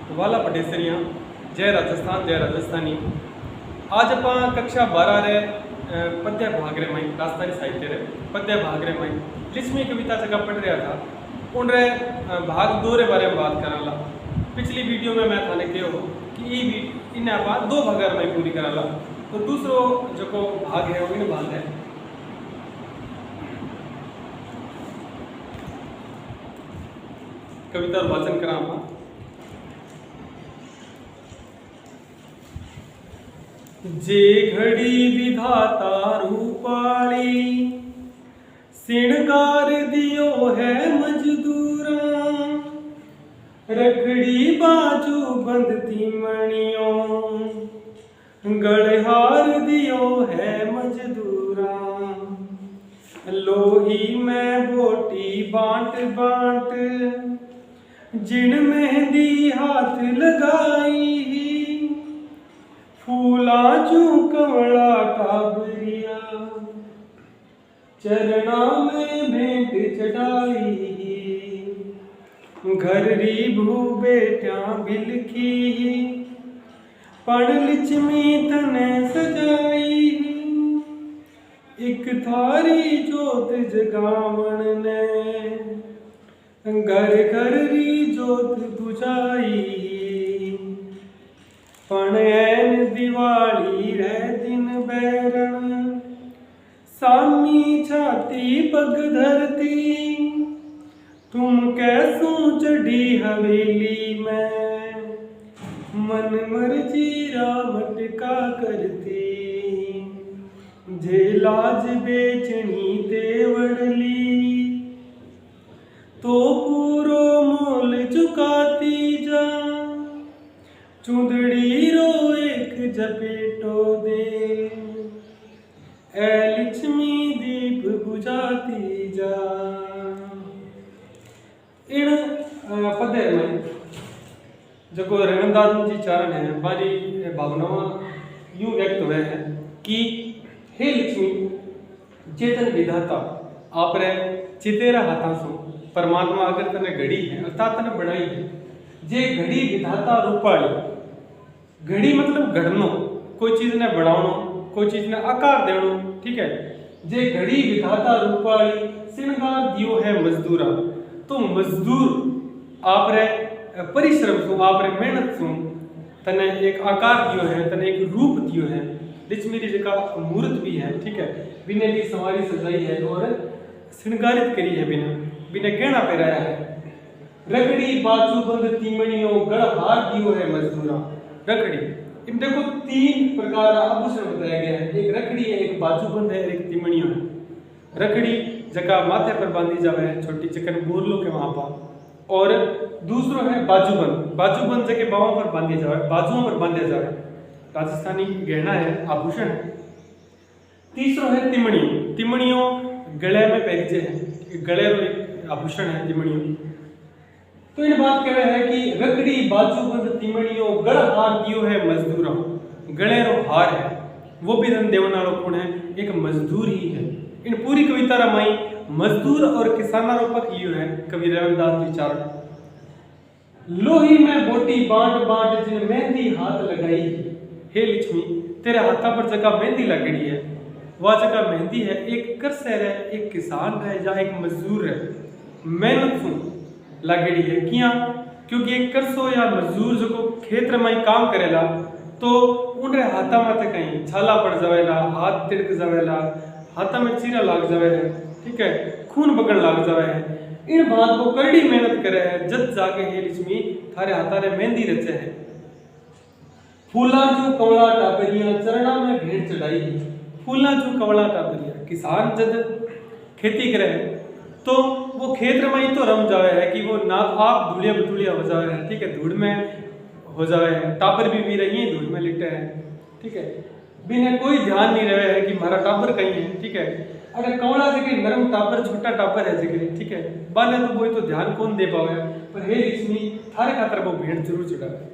वाला पटेसरियाँ जय राजस्थान जय राजस्थानी। आज आप कक्षा 12 रे पद्य भाग रे मई राजस्थानी साहित्य रे पद्य भाग रे मई लिस्मी कविता जगह पढ़ रहा था उन रे भाग 2 रे बारे में बात कराला। पिछली वीडियो में मैं थाने कहो कि इन आप 2 भाग में पूरी कराला, तो दूसरो जो भाग है वो इन भाग है। कविता वाचन करा जे घड़ी विधाता रूपाली सिणगार दियो है मजदूरा, रखड़ी बाजू बंधती मणियों गढ़हार दियो है मजदूरा। लोही में बोटी बांट बांट जिन मेहंदी हाथ लगाई, फूला चू कमला काबरिया चरणा में भेंट चढ़ाई। घर री भू बेटिया बिलखी पण लिचमी तने सजाई। एक थारी जोत जगावण ने घर घर री जोत बुझाई। पण ऐन दिवाली रे दिन बैरण सामी छाती पग धरती। तुम कैसू चढ़ी हवेली में मन मर्जी रामटका करती। जे लाज बेचनी तेवड़ली तो पूरो मोल चुकाती जा। चुंदड़ी रो एक जपेटो दे ए लक्ष्मी दीप बुझाती जा। इन पद्य में जो रघुनाथ जी चरण है बारी भावनाओं यूं व्यक्त हुए हैं कि हे लक्ष्मी चेतन विधाता आप रे चितेरा हाथा सो परमात्मा अगर तने घड़ी है अर्थात तने बनाई है। जे घड़ी विधाता रूपाली, घड़ी मतलब घड़नो, कोई चीज ने बनावनो, कोई चीज ने आकार देवनो, ठीक है। जे घड़ी विधाता रूपाली सिणगार दियो है मजदूरा, तो मजदूर आप रे परिश्रम सु आप रे मेहनत सु तने एक आकार दियो है, तने एक रूप दियो है। लिचमी री जगह मूर्त भी है, ठीक है। बिने भी सवारी सजाई है और श्रृंगारित करी है, बिने गहना पहराया है। रखड़ी बाजू बंद तीमणियों गढ़ हार दियो है मजदूरा। रखड़ी इन देखो 3 प्रकार आभूषण बताया गया है। एक रखड़ी है, एक बाजूबंद है, एक तिमणियों है। रखड़ी जगह माथे पर बांधी जावे है, छोटी चिकन बोरलो के वहां पर। और दूसरो है बाजूबंद, बाजूबंद जगह बाहों पर बांधी जावे, बाजुओं पर बांधे जावे, राजस्थानी गहना है, आभूषण है। तीसरो है तिमणियों, तिमणियों गले में पहनते हैं, गले रो एक आभूषण है तिमणियों। तो इन बात कह रहे हैं कि रखड़ी बाजूबंद तिमणियों गढ़ हार दियो है मजदूरा। गले रो हार है वो भी धन देवन वालो कौन है, एक मजदूर ही है। इन पूरी कविता रामाई मजदूर और किसाना रो पक्ष यो है कवि रघुनाथ जी चरण। लोही में बोटी बांट बांट जिन मेहंदी हाथ लगाई। हे लक्ष्मी तेरे हाथा पर जगह मेहंदी लगड़ी है, वह जगह मेहंदी है एक करसर है, एक किसान है या एक मजदूर है। मेहनत सु लगड़ी है किया, क्योंकि एक करसो या मजदूर जो को खेत्र में काम करेला तो उनरे हाथा माथे कहीं छाला पड़ जावेला, हाथ तिड़क जावेला, हाथा में चीरा लाग जावे है, ठीक है, खून बगड़ लाग जावे है। इन बात को कड़ी मेहनत करे है, जब जाके हे लक्ष्मी थारे हाथा रे मेहंदी रचे है। फूला जो कवला टापरिया चरणा में भेंट चढ़ाई। फूला जो कवला टापरिया, किसान जब खेती करे तो वो खेत्र में ही तो रम जावे है कि वो ना आप धूलिया बतूलिया हो जावे है, ठीक है, धूल में हो जावे है, टापर भी रही है धूल में लिटे है, ठीक है। बिना कोई ध्यान नहीं रहे है कि हमारा टापर कहीं है, ठीक है। अगर कवड़ा जगह नरम टापर छोटा टापर है जगह, ठीक है, बाले तो वो तो ध्यान कौन दे पावे। पर हे लक्ष्मी थारे खातर वो भेंट जरूर चढ़ावे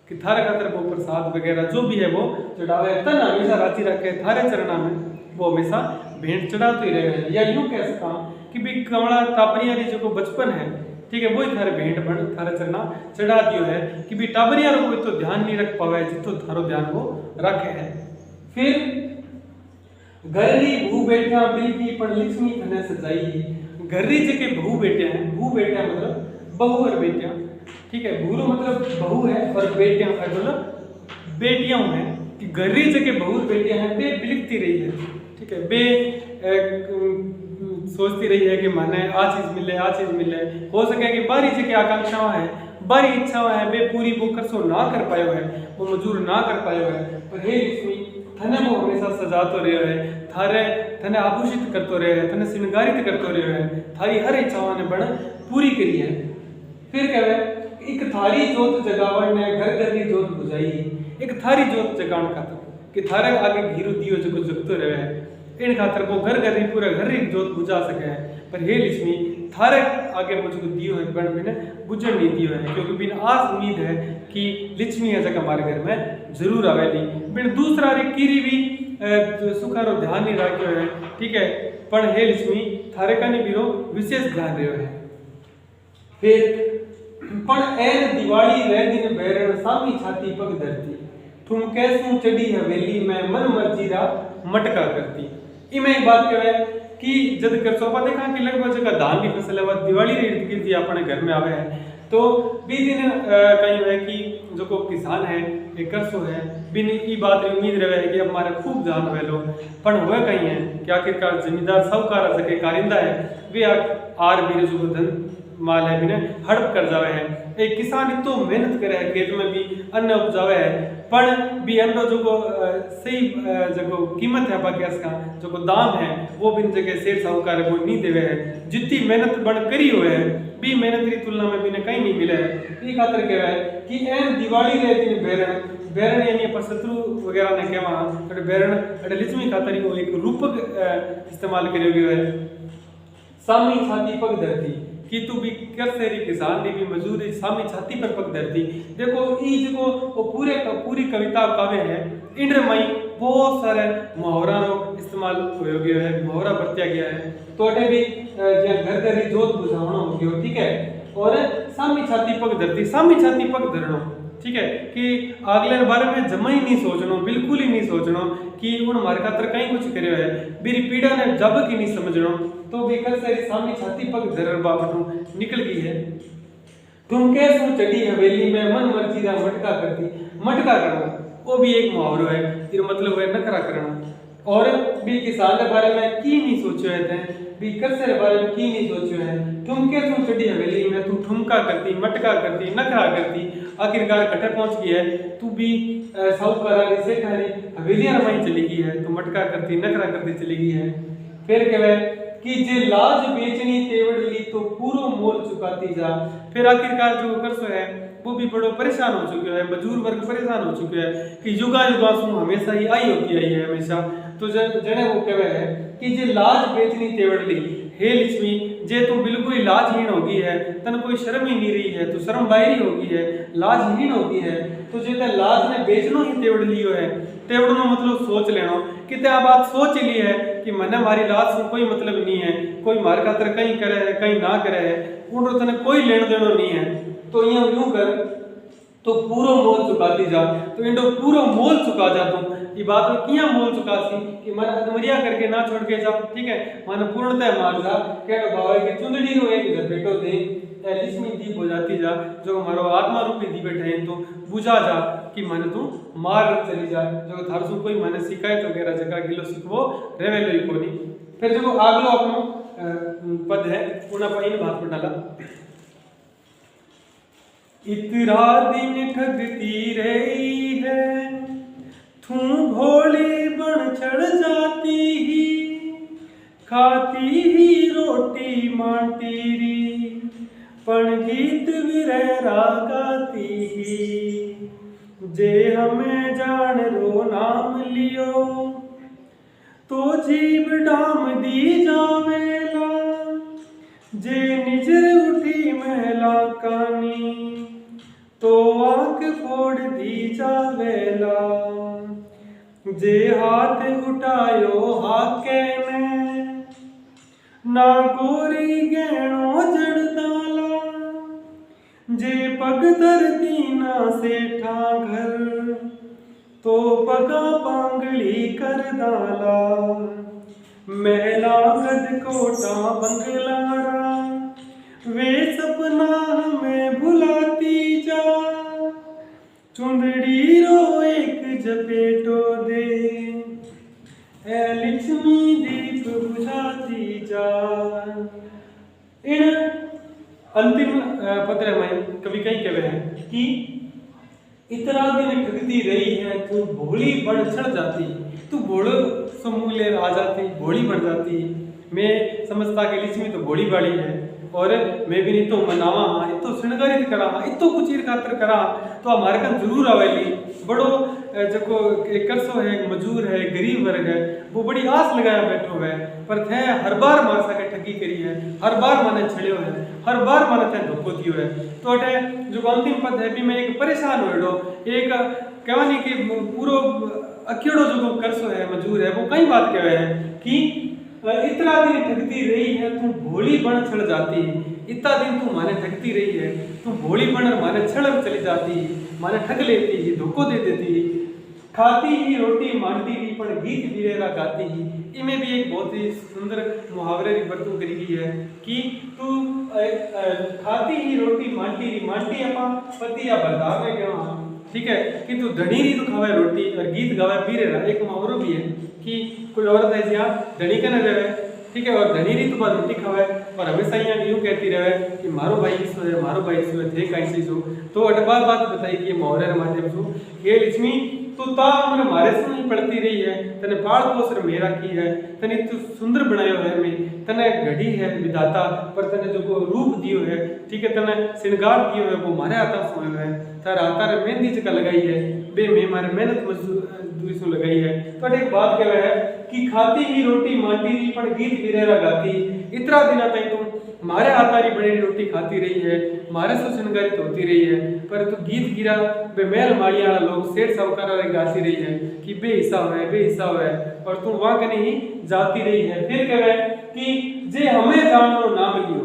कि थारे खातर वो प्रसाद वगैरह जो भी है वो चढ़ावे, तन हमेशा राती रखे थारे चरणा में वो हमेशा भेंट चढ़ाते ही रहे। या यूं कह सका कि भी कमला टापरिया री जो बचपन है ठीक है, वही थारे भेंट बन थारे चरना चढ़ा दियो है कि भी टाबरिया रो कोई तो ध्यान नहीं रख पावे जितो थारो ध्यान वो रखे है। फिर घररी भू बेटा बिल्की पण लक्ष्मी थने सजाई। घररी जके बहू बेटे हैं, भू बेटा मतलब बहू और बेटियां, ठीक है, भूरो मतलब बहू है और बेटियां मतलब बेटियां हैं कि घररी जके बहू बेटियां हैं बे बिलकती रही है, ठीक है, बे सोचती रही है कि माने आ चीज मिले, हो सके कि बारी जगह आकांक्षाएं है, बारी इच्छाएं है, वे पूरी वो करसो ना कर पायो है, वो मजूर ना कर पायो है, पर हे लक्ष्मी थने वो हमेशा सजातो रहो है, थारे थने आभूषित करतो रहे है, थने श्रृंगारित करतो रहो है, थारी हर इच्छाओं ने बण पूरी करी है। फिर कहवे एक थारी जोत जगावन ने घर घर की जोत बुझाई। एक थारी जोत जगावन खातर कि थारे आगे घीरो दियो जो जगतो रहे है, इन खातर वो घर घर पूरा घर ही जोत बुझा सके है। पर हे लक्ष्मी थारे आगे मुझको दियो है बन बिना बुझन नहीं दियो है, क्योंकि बिन आस उम्मीद है कि लक्ष्मी है जगह हमारे घर में जरूर आवेली। बिन दूसरा रे कीरी भी सुखारो ध्यान नहीं रखियो है, ठीक है, पर हे लक्ष्मी थारे का नहीं बिरो विशेष ध्यान रहो है। फिर पण एन दिवाली रे दिन बैरण सामी छाती पग धरती, तुम कैसू चढ़ी हवेली में मन मर्जी रा मटका करती। इमें एक बात कहे कि जब कर सोपा देखा कि लगभग जगह धान की फसल है दिवाली रे इर्द गिर्द अपने घर में आवे है, तो बी दिन कहीं है कि जो को किसान है एक करसो है बिन ई बात री उम्मीद रहे है कि अब हमारे खूब धान हुए लो, पण हुए कहीं है कि आखिरकार जमींदार साहूकार सके कारिंदा है वे आर भी जो धन माल है बिने हड़प कर जावे है। एक किसान इतो मेहनत करे है खेत में भी अन्न उपजावे है, पण भी अन्न जो को सही जो कीमत है बाकी इसका जो को दाम है वो बिन जगह सेठ साहूकार वो नहीं देवे है। जितनी मेहनत बन करी हुए है भी मेहनत की तुलना में बिने कहीं नहीं मिले है। ये खातर कह रहा है कि एन दिवाली रे दिन बैरण यानी पर शत्रु वगैरह ने कहवा तो बैरण अडे लक्ष्मी खातर वो एक रूपक इस्तेमाल करे हुए है। सामी छाती पग धरती कि तू भी कर सेरी किसान ने भी मजदूरी सामी छाती पर पग धरती। देखो ई जो वो पूरी कविता काव्य है इंद्र मई बहुत सारे मुहावरा रो इस्तेमाल हो गया है, मुहावरा बरतिया गया है। तो अटे भी घर घर जोत बुझावना हो गयो, ठीक है, और सामी छाती पग धरती, सामी छाती पग धरनो, ठीक है, कि अगले बारे में जमा ही नहीं सोचनो, बिल्कुल ही नहीं सोचनो कि उन हमारे खातर कहीं कुछ करे है, मेरी पीड़ा ने जब की नहीं समझनो, तो बेकर से सामने छाती पग धरर बाबू निकल गई है। तुम कैसू चढ़ी हवेली में मन मर्जी दा मटका करती। मटका करना वो भी एक मुहावरा है, ये मतलब है नखरा करना। और भी किसान के बारे में की नहीं सोचो है, भी करसे के बारे में की नहीं सोचो है। तुम कैसू चढ़ी हवेली में तू ठुमका करती, मटका करती, नखरा करती, आखिरकार कटे पहुंच गई है, तू भी साहूकार से खाली हवेलियां रमाई चली गई है, तू मटका करती नखरा करती चली गई है। फिर कहवे कि जे लाज बेचनी तेवड़ ली तो पूरो मोल चुकाती जा। फिर आखिरकार जो करसो है वो भी बड़ो परेशान हो चुके हैं, मजदूर वर्ग परेशान हो चुके हैं कि युगा युगा सु हमेशा ही आई होती आई है हमेशा। तो जने वो कहवे है कि जे लाज बेचनी तेवड़ ली, हे लक्ष्मी जे तू बिल्कुल ही लाजहीन होगी है, तन कोई शर्म ही नहीं रही है, तू शर्म बाहरी होगी है, लाजहीन होगी है, तो जे लाज ने बेचनो ही तेवड़ लियो है। तेवड़नो मतलब सोच लेनो कि ते आ बात सोच ली है कि मने मारी लाज से कोई मतलब नहीं है, कोई मार खातर कहीं करे है कहीं ना करे है, उनको तने कोई लेन देनो नहीं है। तो यूं कर तो पूरो मोल चुकाती जा, तो इंडो पूरो मोल चुका जा। तुम ये बात में किया मोल चुका सी कि मन अधमरिया करके ना छोड़ के जा, ठीक है, मन पूर्णतः मार जा के बाबा की चुंदड़ी रो एक लपेटो दे लक्ष्मी दीप हो जाती जा, जो हमारो आत्मा रूपी दीप बैठे तो बुझा जा कि मन तू मार चली जा, जो थार सु कोई मन शिकायत वगैरह जगह गिलो सिखवो रेवे लो कोनी। फिर जो आगलो अपनो पद है उना पर इन बात पर डाला। इतरा दिन ठगती रही है, तू भोली बन चढ़ जाती ही, खाती ही रोटी मांटी री, पण गीत विरह गाती ही। जे हमें जान रो नाम लियो, तो जीव डाम दी जावेला, जे निजर उठी महला कानी, तो आंख फोड़ दी जावेला। जे हाथ उठायो हाके में, ना गोरी गहणो जड़दाला, जे पग धरती ना सेठा घर तो पगा पांगली कर दाला महला गद कोटा बंगलारा वे सपना हमें भुलाती जा चुंदड़ी रो एक जपेटो दे ए लक्ष्मी दीप बुझाती जा। इन अंतिम पत्र में कवि कई कहवे हैं कि इतना दिन ठगती रही है तू भोली बढ़ चढ़ जाती, तू भोलो समूह ले आ जाती, भोली बढ़ जाती। मैं समझता कि लक्ष्मी तो भोली बाड़ी है और मैं भी नहीं तो मनावा इतो श्रृंगारित करा इतो कुचीर खातर करा तो हमारे कन जरूर आवेली। बड़ो जो एक करसो है, मजूर है, गरीब वर्ग है, वो बड़ी आस लगाया बैठो है पर थे हर बार मार सके ठगी करी है, हर बार माने छड़ियो है, हर बार माने थे धोखो दियो है। तो अटे जो अंतिम पद है भी मैं एक परेशान होएडो एक कहवानी कि पूरो अकेड़ो जो करसो है, मजूर है, वो कई बात कहवे है कि इतना दिन ठगती रही है तू भोली बन चढ़ जाती, इतना दिन तू माने ठगती रही है तू भोली बन माने छड़ चली जाती, माने ठग लेती, धोखो दे देती, खाती ही रोटी मांटी ही पर गीत बिरेरा गाती ही। इनमें भी एक बहुत ही सुंदर मुहावरे की बरतू करी गई है कि तू खाती ही रोटी मांटी अपा पति या बरदार में गया, ठीक है, कि तू धनी नहीं तो खावे रोटी और गीत गावे बिरेरा। एक मुहावरो भी है कि कोई औरत है जिया धनी का न रहे, ठीक है, और धनी नहीं तो बात रोटी खावे और हमेशा यहाँ यूं कहती रहे कि मारो भाई सो है, मारो भाई सो है, थे कहीं से सो। तो अटबार बात बताई कि मुहावरे के माध्यम से ये लक्ष्मी तू ता उम्र मारे से नहीं पढ़ती रही है, तने पाल पोषण मेरा की है, तने तू सुंदर बनायो है, मैं तने घड़ी है विधाता पर तने जो को रूप दियो है, ठीक है, तने श्रृंगार दियो है वो मारे आता सोयो है, तारा आता रे मेहंदी जगह लगाई है, बे मैं मारे मेहनत मजदूरी से लगाई है। तो एक बात कह है कि खाती ही रोटी माटी री पर गीत बिरेरा गाती, इतना दिन आता तुम मारे आतारी बड़ी रोटी खाती रही है, मारे से श्रृंगारित होती रही है, पर तू गीत गिरा बेमेल माड़िया लोग सेठ साहूकार गाती रही है कि बेहिसाब है और तू वहां के नहीं जाती रही है। फिर कह रहे कि जे हमें जानो नाम लियो,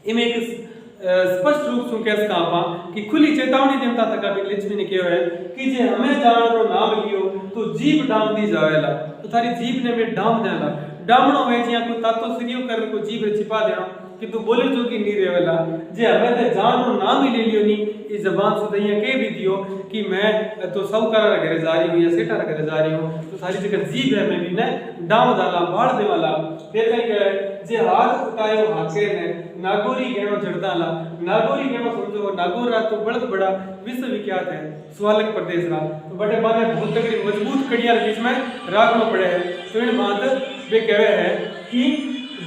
इमें एक स्पष्ट रूप से कैसे कहा कि खुली चेतावनी देता था कभी लक्ष्मी ने कहा है कि जे हमें जानो नाम लियो तो जीभ डाम दी जावेला, तो थारी जीभ ने में डाम देला, डामणो है जिया को तातो सिरियो कर को जीभ रे छिपा देना कि तू बोले जो कि नहीं रेवेला। जे हमें ते जानो नाम ही ले लियो नी इस जबान से दैया के भी दियो कि मैं तो साहूकार घरे जा रही हूं या सेठा घरे जा रही हूं, तो सारी जगह जीभ है मैं भी ने डाम डाला बाढ़ दे वाला। फिर कहीं कहे जे हाथ उठायो हाके ने नागौरी गेणो जड़दाला, नागौरी गेणो समझो नागौर रा तो बहुत बड़ा विश्व विख्यात है स्वालक प्रदेश रा, तो बड़े बारे बहुत तगड़ी मजबूत कड़ियां बीच में राखना पड़े है। तो इन बात वे कहे है कि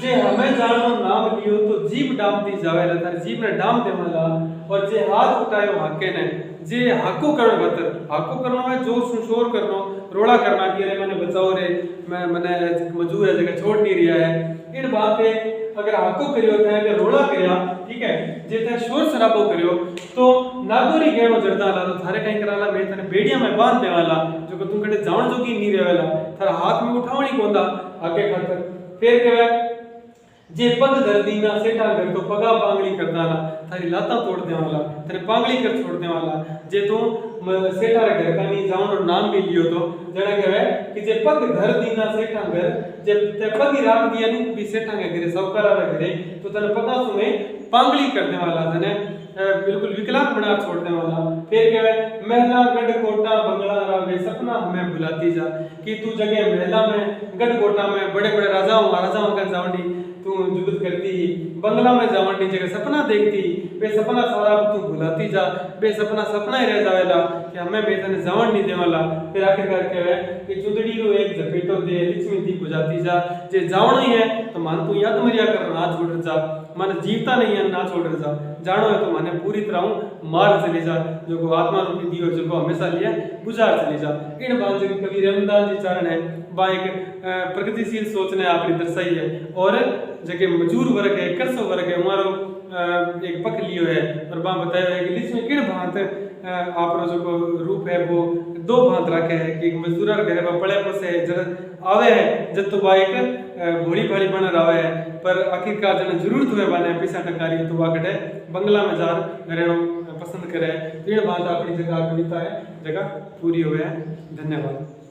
जे हमें जानो नाम लियो तो जीभ डाम दी जावे रे, थारी जीभ ने डाम देवाला, और जे हाथ उठायो हाके ने जे हाको करण बतर, हाको करनो है जोर से शोर करनो, रोड़ा करना कि अरे मैंने बचाओ रे, मैं मैंने मजूर है जगह छोड़ नहीं रिया है। इन बात पे अगर हाको करियो थे, अगर रोड़ा करिया, ठीक है, जे ते शोर शराबो करियो तो नागौरी गेणो जड़दाला, तो थारे कहीं कराला मैं तने बेड़िया में बांध देवाला, जो को तुम कटे जान जोगी नहीं रहेला, थारा हाथ में उठावणी कोंदा आगे खातर। फिर कहवे जे पग धरती ना सेठा घर तो पगा पांगली कर दाला, थारी लाता तोड़ दे वाला, तेरे पांगली कर छोड़ दे वाला। जे तू सेठा रे घर का नहीं जानो नाम भी लियो तो जड़ा कहवे कि जे पग धरती ना सेठा घर, जे ते पग ही राख दिया नहीं भी सेठा के घरे साहूकार रे घरे, तो तने पगा सुमे पांगली कर दे वाला, तने बिल्कुल विकलांग बना छोड़ दे वाला। फिर कहवे महला गढ़ कोटा बंगला रावे सपना हमें भुलाती जा, कि तू जगह महला में गढ़ कोटा में बड़े बड़े राजाओं महाराजाओं का जावड़ी तू जुगत करती, बंगला में जावंडी जगह सपना देखती, बे सपना सारा तू भुलाती जा, बे सपना सपना ही रह जावेला कि हमें बेतने जावन नहीं देवाला। फिर आखिरकार कहवे कि चुंदड़ी रो एक झपेटो दे लक्ष्मी दी बुझाती जा, जे जावण ही है तो मान तू याद मरिया कर ना छोड़ जा, मन जीवता नहीं है ना छोड़ जा, जानो है तो माने पूरी तरह मार चले जा, जो को आत्मा रूपी दियो जो को हमेशा लिए बुझार चले जा। इन बात जो कवि रमदास जी चारण है बा एक प्रगतिशील सोच ने आपने दर्शाई है, और जगह मजूर वर्ग है, करसो वर्ग है, हमारो एक पख लियो है और बा बताया है कि लिच में किण भांत आपरो जो रूप है वो दो भांत रखे है कि मजदूरा घर में पड़े पोसे जन आवे है जब तो बा एक भोली भाली बन रहा है पर आखिरकार जन जरूरत हुए बाने पैसा टकारी तो वा कटे बंगला में जार रहना पसंद करे तीन बात अपनी जगह कविता है जगह पूरी हुए है। धन्यवाद।